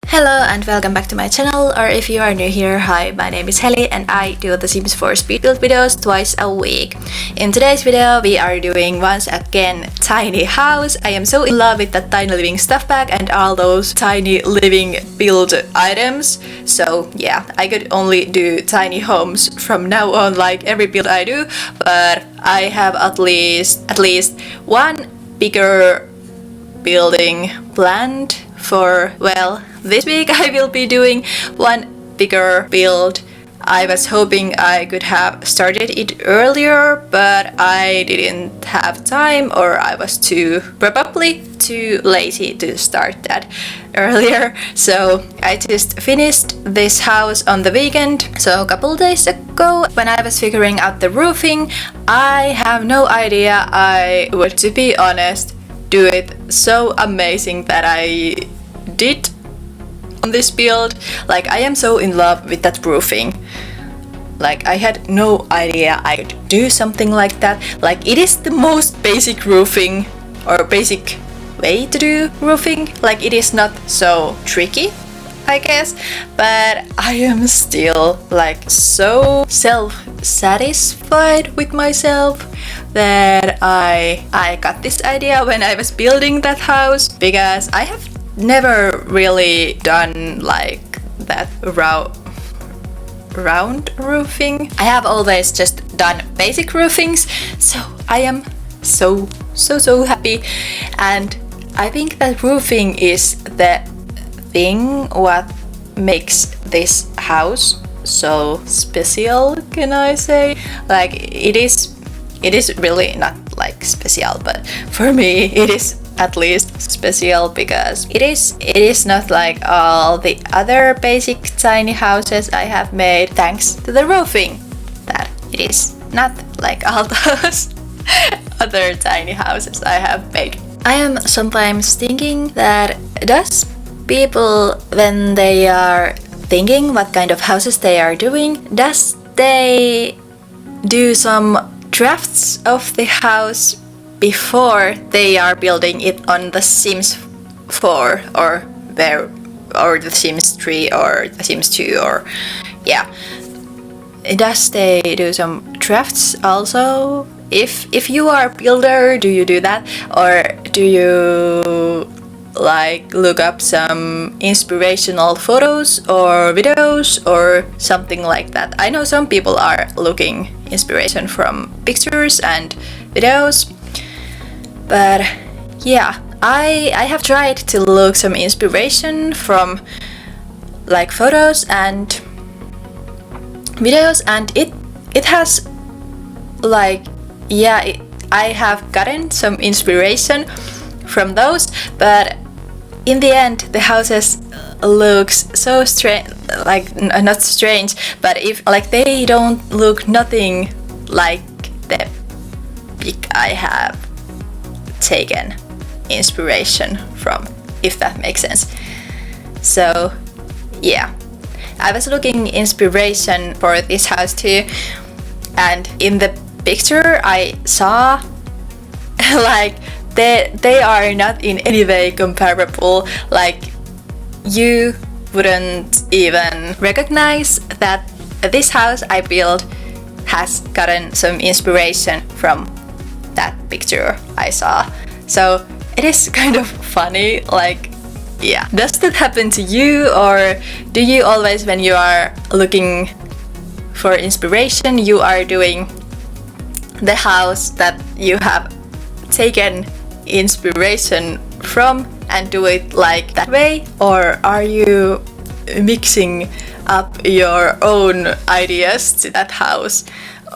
Hello and welcome back to my channel, or if you are new here, hi, my name is Heli and I do the Sims 4 speed build videos twice a week. In today's video we are doing once again tiny house. I am so in love with that tiny living stuff bag and all those tiny living build items. So yeah, I could only do tiny homes from now on, like every build I do, but I have at least one bigger building planned for, well, this week I will be doing one bigger build. I was hoping I could have started it earlier, but I didn't have time, or I was probably too lazy to start that earlier. So I just finished this house on the weekend, so a couple days ago. When I was figuring out the roofing, I have no idea I would, to be honest, do it so amazing that I did on this build. Like, I am so in love with that roofing. Like, I had no idea I could do something like that. Like, it is the most basic roofing, or basic way to do roofing. Like, it is not so tricky, I guess, but I am still like so self-satisfied with myself that I got this idea when I was building that house, because I have never really done like that round roofing. I have always just done basic roofings, so I am so happy, and I think that roofing is the thing what makes this house so special, can I say? Like, it is really not like special, but for me it is at least special, because it is not like all the other basic tiny houses I have made, thanks to the roofing, that it is not like all those other tiny houses I have made. I am sometimes thinking that does people, when they are thinking what kind of houses they are doing, does they do some drafts of the house before they are building it on the Sims 4 or the Sims 3 or the Sims 2, or yeah, does they do some drafts also? If you are a builder, do you do that, or do you like look up some inspirational photos or videos or something like that? I know some people are looking inspiration from pictures and videos, but yeah, I have tried to look some inspiration from like photos and videos, and it has like, yeah, I have gotten some inspiration from those, but in the end the houses looks so strange, like not strange, but if like they don't look nothing like the pic I have taken inspiration from, if that makes sense. So yeah, I was looking inspiration for this house too, and in the picture I saw like they are not in any way comparable. Like, you wouldn't even recognize that this house I built has gotten some inspiration from that picture I saw. So it is kind of funny, like, yeah. Does that happen to you, or do you always, when you are looking for inspiration, you are doing the house that you have taken inspiration from and do it like that way, or are you mixing up your own ideas to that house?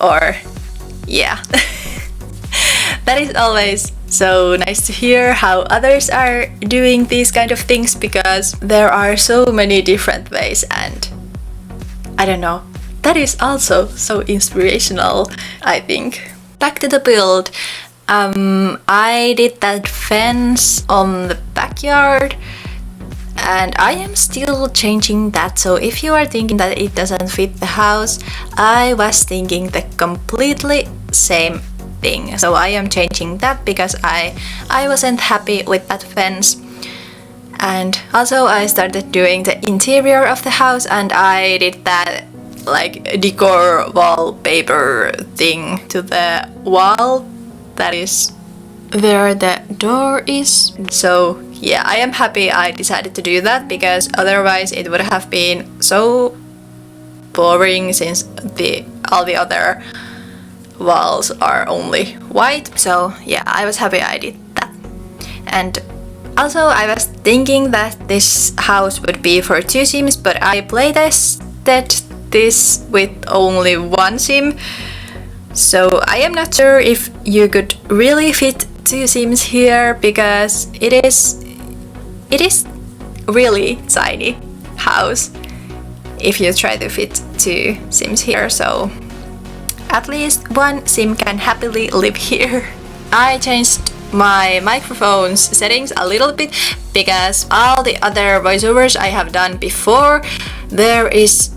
Or yeah. That is always so nice to hear how others are doing these kind of things, because there are so many different ways, and I don't know, that is also so inspirational, I think. Back to the build. I did that fence on the backyard, and I am still changing that. So if you are thinking that it doesn't fit the house, I was thinking the completely same thing. So I am changing that because I wasn't happy with that fence, And also I started doing the interior of the house, and I did that like decor wallpaper thing to the wall that is where the door is. So yeah, I am happy I decided to do that, because otherwise it would have been so boring since all the other walls are only white. So yeah, I was happy I did that. And also I was thinking that this house would be for 2 sims, but I playtested this with only 1 sim. So I am not sure if you could really fit 2 sims here, because it is really tiny house if you try to fit 2 sims here. So at least 1 sim can happily live here. I changed my microphone's settings a little bit, because all the other voiceovers I have done before, there is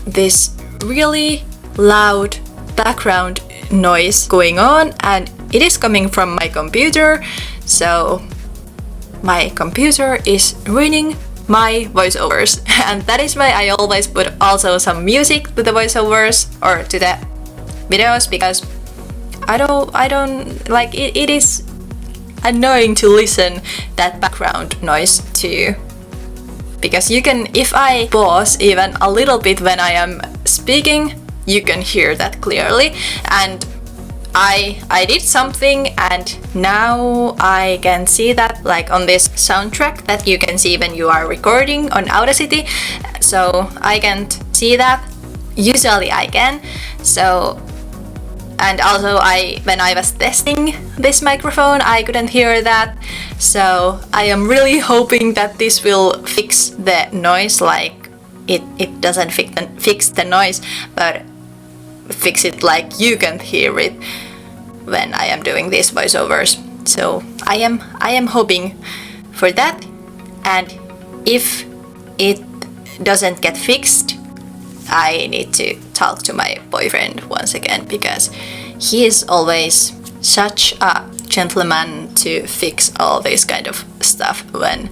this really loud background noise going on, and it is coming from my computer. So my computer is ruining my voiceovers, and that is why I always put also some music to the voiceovers or to the videos, because I don't like it. It is annoying to listen that background noise to, because you can, if I pause even a little bit when I am speaking, you can hear that clearly. And I did something, and now I can see that, like on this soundtrack that you can see when you are recording on Audacity. So I can't see that. Usually I can. So, and also when I was testing this microphone, I couldn't hear that. So I am really hoping that this will fix the noise. Like it doesn't fix the noise, but fix it like you can hear it when I am doing these voiceovers. So I am hoping for that. And if it doesn't get fixed, I need to talk to my boyfriend once again, because he is always such a gentleman to fix all this kind of stuff when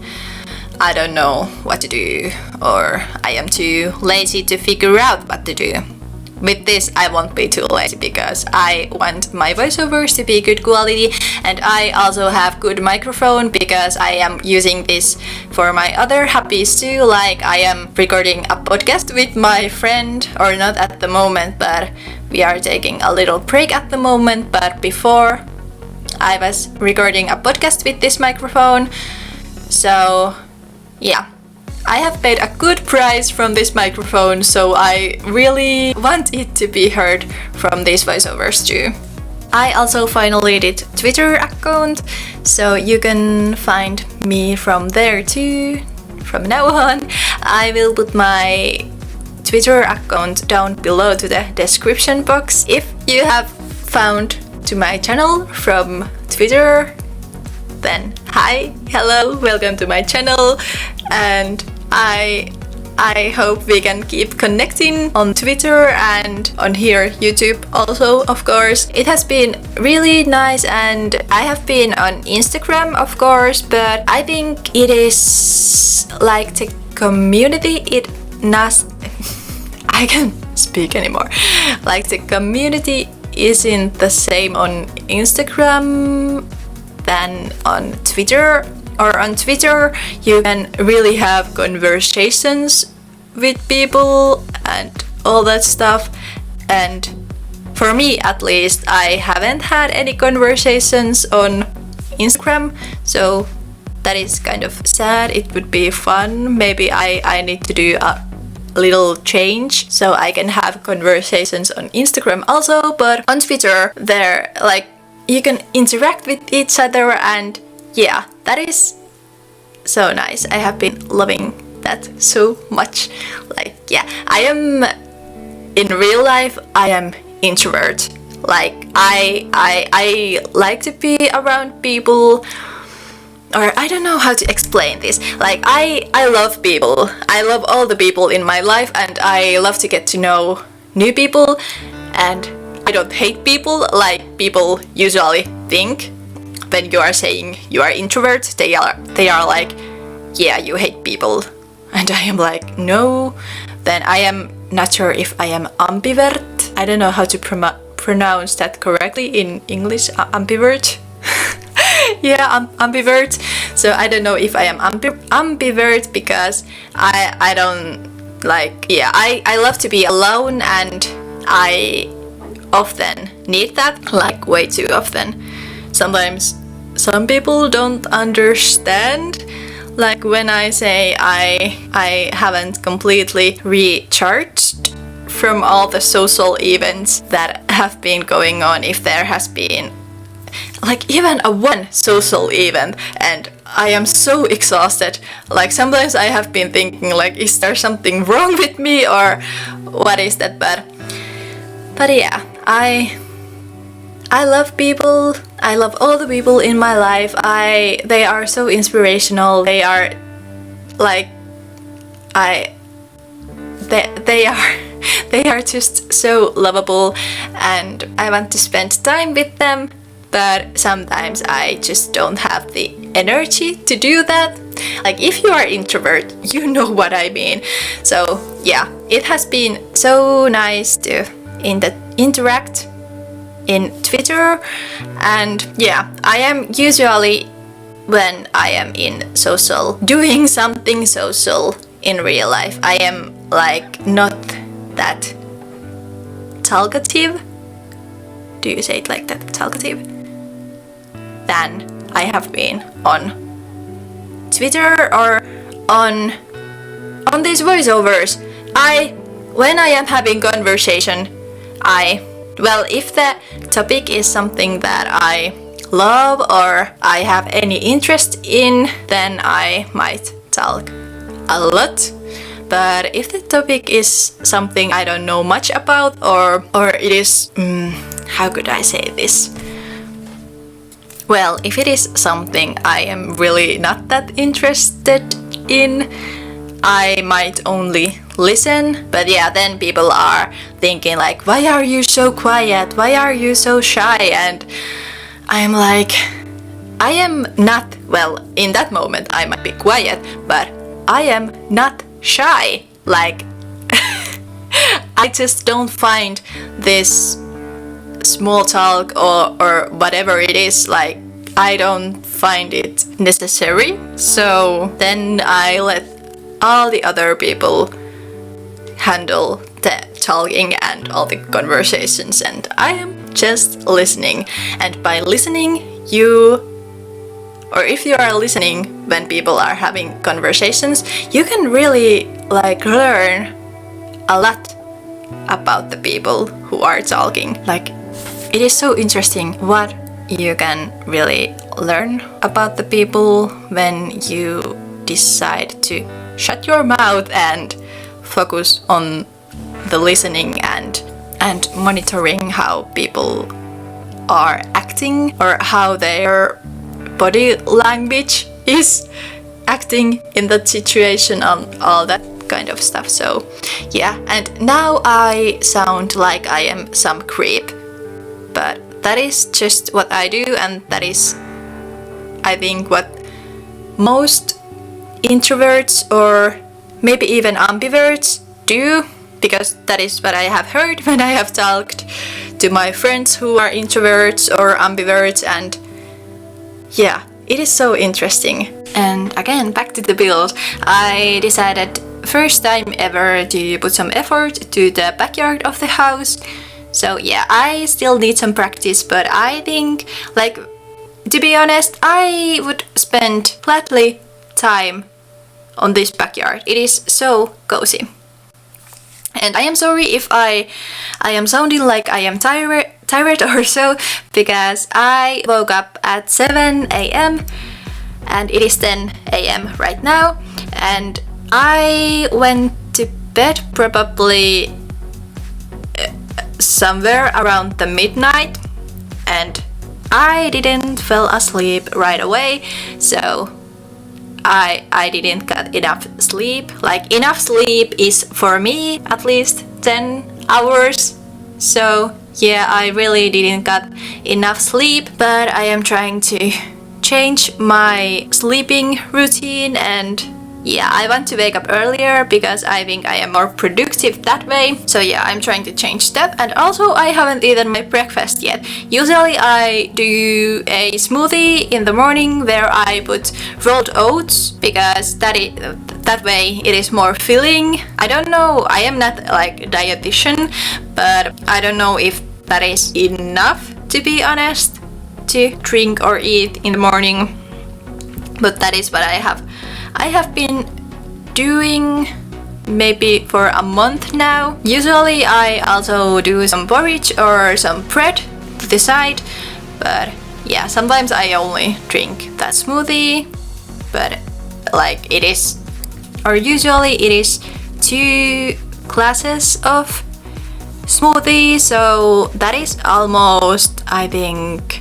I don't know what to do, or I am too lazy to figure out what to do. With this, I won't be too lazy, because I want my voiceovers to be good quality, and I also have good microphone, because I am using this for my other hobbies too. Like I am recording a podcast with my friend, or not at the moment, but we are taking a little break at the moment. But before, I was recording a podcast with this microphone. So yeah, I have paid a good price from this microphone, so I really want it to be heard from these voiceovers too. I also finally did Twitter account, so you can find me from there too from now on. I will put my Twitter account down below to the description box. If you have found to my channel from Twitter, then hi, hello, welcome to my channel, and I hope we can keep connecting on Twitter and on here, YouTube also, of course. It has been really nice, and I have been on Instagram, of course, but I think it is like the community, I can't speak anymore. Like the community isn't the same on Instagram than on Twitter. Or on Twitter, you can really have conversations with people and all that stuff. And for me, at least, I haven't had any conversations on Instagram. So that is kind of sad. It would be fun. Maybe I need to do a little change so I can have conversations on Instagram also. But on Twitter, there, like, you can interact with each other, and yeah, that is so nice. I have been loving that so much. Like, yeah, I am in real life, I am introvert. Like I like to be around people, or I don't know how to explain this. Like I love people. I love all the people in my life, and I love to get to know new people, and I don't hate people like people usually think. When you are saying you are introvert, they are like, yeah, you hate people. And I am like, no. Then I am not sure if I am ambivert. I don't know how to pronounce that correctly in English. Ambivert. Yeah, ambivert. So I don't know if I am ambivert because I don't like, yeah, I love to be alone, and I often need that, like way too often. Sometimes some people don't understand, like when I say I haven't completely recharged from all the social events that have been going on. If there has been like even a one social event and I am so exhausted, like sometimes I have been thinking like, is there something wrong with me or what is that? But yeah, I love people. I love all the people in my life. They are so inspirational. They are like they are just so lovable, and I want to spend time with them. But sometimes I just don't have the energy to do that. Like if you are introvert, you know what I mean. So yeah, it has been so nice to interact in Twitter, and yeah, I am usually, when I am in social, doing something social in real life, I am like not that talkative. Do you say it like that? Talkative? Than I have been on Twitter or on these voiceovers. When I am having conversation, well, if the topic is something that I love or I have any interest in, then I might talk a lot. But if the topic is something I don't know much about, or it is, how could I say this? Well, if it is something I am really not that interested in, I might only listen. But yeah, then people are thinking like, why are you so quiet? Why are you so shy? And I'm like, I am not, well, in that moment I might be quiet, but I am not shy. Like, I just don't find this small talk or whatever it is, like, I don't find it necessary. So then I let all the other people handle the talking and all the conversations, and I am just listening. And by listening, or if you are listening when people are having conversations, you can really like learn a lot about the people who are talking. Like, it is so interesting what you can really learn about the people when you decide to shut your mouth and focus on the listening and monitoring how people are acting or how their body language is acting in that situation and all that kind of stuff. So yeah, and now I sound like I am some creep, but that is just what I do, and that is, I think, what most introverts or maybe even ambiverts do, because that is what I have heard when I have talked to my friends who are introverts or ambiverts. And yeah, it is so interesting. And again, back to the build, I decided first time ever to put some effort to the backyard of the house. So yeah, I still need some practice, but I think, like, to be honest, I would spend gladly time on this backyard. It is so cozy. And I am sorry if I am sounding like I am tired or so, because I woke up at 7 a.m. and it is 10 a.m. right now, and I went to bed probably somewhere around the midnight, and I didn't fall asleep right away, so I didn't get enough sleep. Like, enough sleep is for me at least 10 hours. So yeah, I really didn't get enough sleep, but I am trying to change my sleeping routine, and yeah, I want to wake up earlier because I think I am more productive that way. So yeah, I'm trying to change that. And also I haven't eaten my breakfast yet. Usually I do a smoothie in the morning where I put rolled oats because that way it is more filling. I don't know, I am not like a dietitian, but I don't know if that is enough, to be honest, to drink or eat in the morning. But that is what I have been doing maybe for a month now. Usually I also do some porridge or some bread to the side, but yeah, sometimes I only drink that smoothie. But like it is, or usually it is 2 glasses of smoothie, so that is almost, I think,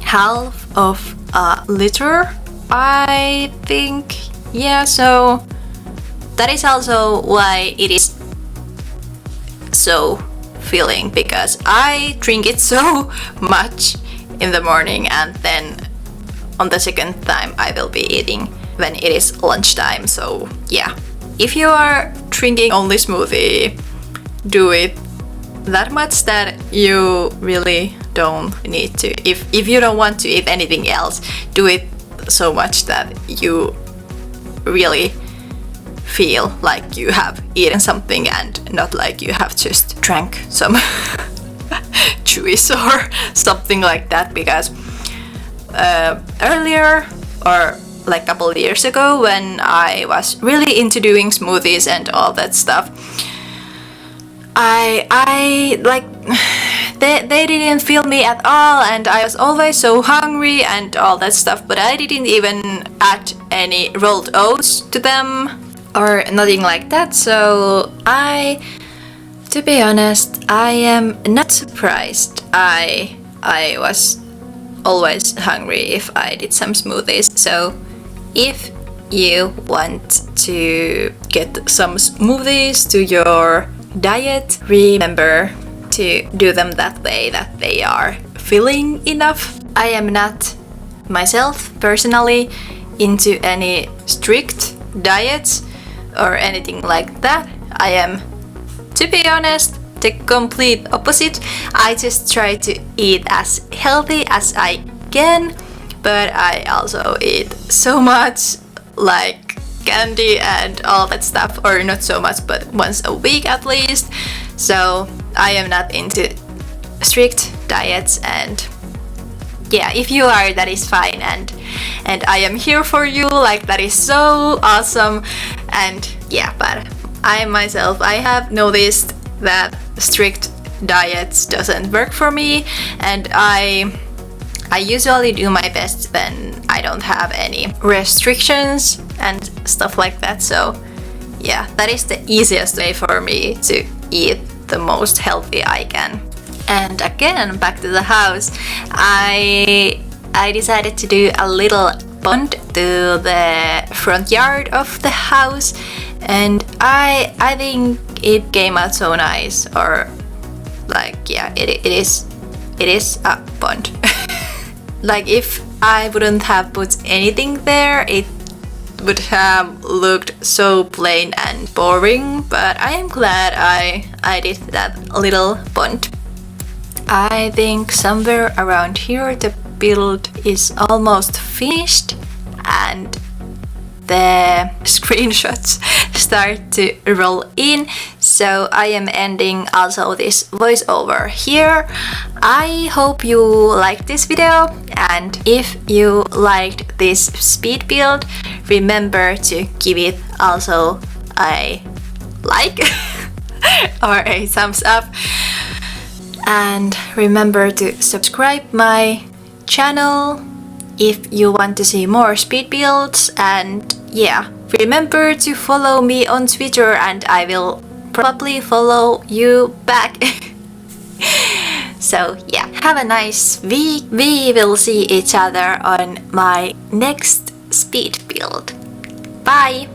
half of a liter, I think. Yeah, so that is also why it is so filling, because I drink it so much in the morning, and then on the second time I will be eating when it is lunchtime. So yeah, if you are drinking only smoothie, do it that much that you really don't need to. If you don't want to eat anything else, do it so much that you really feel like you have eaten something and not like you have just drank some juice or something like that. Because earlier, or like a couple of years ago, when I was really into doing smoothies and all that stuff, I like they didn't fill me at all, and I was always so hungry and all that stuff, but I didn't even add any rolled oats to them or nothing like that. So to be honest, I am not surprised. I was always hungry if I did some smoothies. So if you want to get some smoothies to your diet, remember to do them that way that they are filling enough. I am not myself personally into any strict diets or anything like that. I am, to be honest, the complete opposite. I just try to eat as healthy as I can, but I also eat so much like candy and all that stuff, or not so much, but once a week at least. So I am not into strict diets, and yeah, if you are, that is fine, and I am here for you. Like, that is so awesome. And yeah, but I myself, I have noticed that strict diets doesn't work for me, and I usually do my best when I don't have any restrictions and stuff like that. So yeah, that is the easiest way for me to eat the most healthy I can. And again, back to the house, I decided to do a little pond to the front yard of the house, and I think it came out so nice. Or like, yeah, it is a pond. Like, if I wouldn't have put anything there, it would have looked so plain and boring, but I am glad I did that little pond. I think somewhere around here the build is almost finished, and the screenshots start to roll in, so I am ending also this voiceover here. I hope you liked this video, and if you liked this speed build, remember to give it also a like or a thumbs up, and remember to subscribe my channel if you want to see more speed builds. And yeah, remember to follow me on Twitter, and I will probably follow you back. So yeah, have a nice week. We will see each other on my next speed build. Bye!